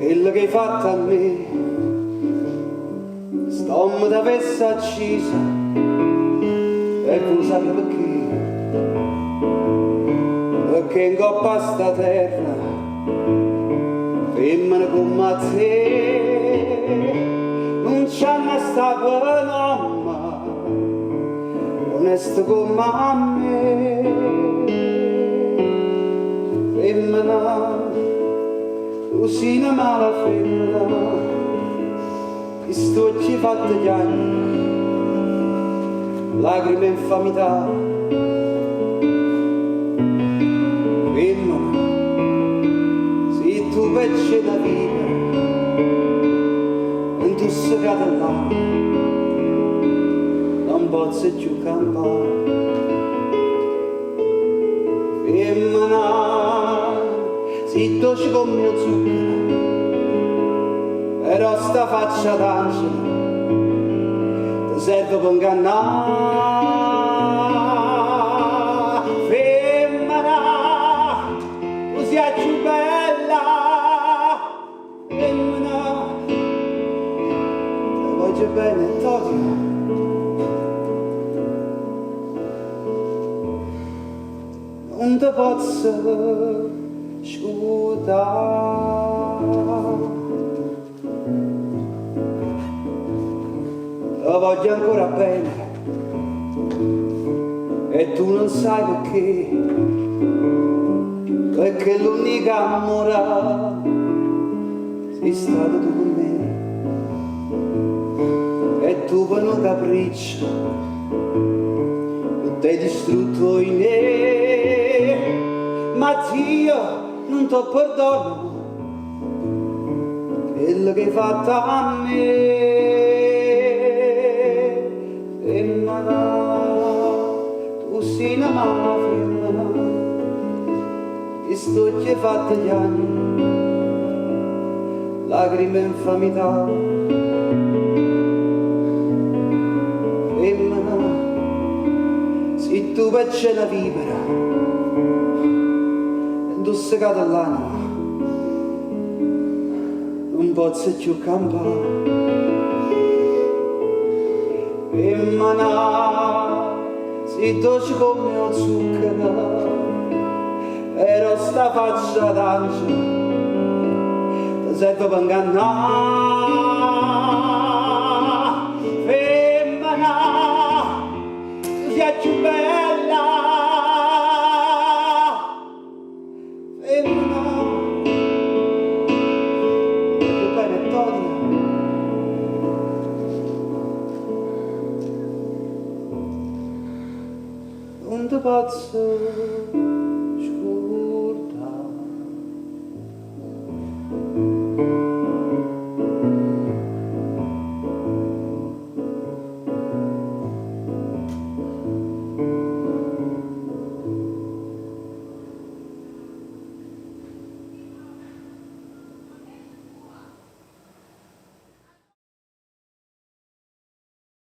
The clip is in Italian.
quello che hai fatto a me, stomma da fessa accesa, e tu sai perché? Perché in coppa sta terra, femmina come te, non c'hanno sta panorama, onesto come me, femmina. Usina mala femmina, che sto ci fatta gli anni, lacrime e infamità. Femmina, se tu pecce da vita, non tu sei cata là, non posso più campare. Femmina, si dolce come mio zucchero, però sta faccia d'angelo ti serve per ingannare. Femmina, tu sei più bella, femmina, ti voglio bene e t'odio. Non ti posso scudare, la voglio ancora bene e tu non sai perché, perché l'unica amore sei stato tu con me, e tu per un capriccio non ti hai distrutto in me, ma Dio non ti perdono quello che hai fatto a me. Femmina, tu sei una mala femmina, che sto ci hai fatto gli anni, lacrime e infamità. Femmina, se tu pecce la vivere, indossecata l'anima, non posso più campare. Femmina, si dolce come lo zucchero, però sta faccia d'angelo ti serve per ingannare. Femmina, tu sei più bella, femmina, più bella e t'odio. Non ti posso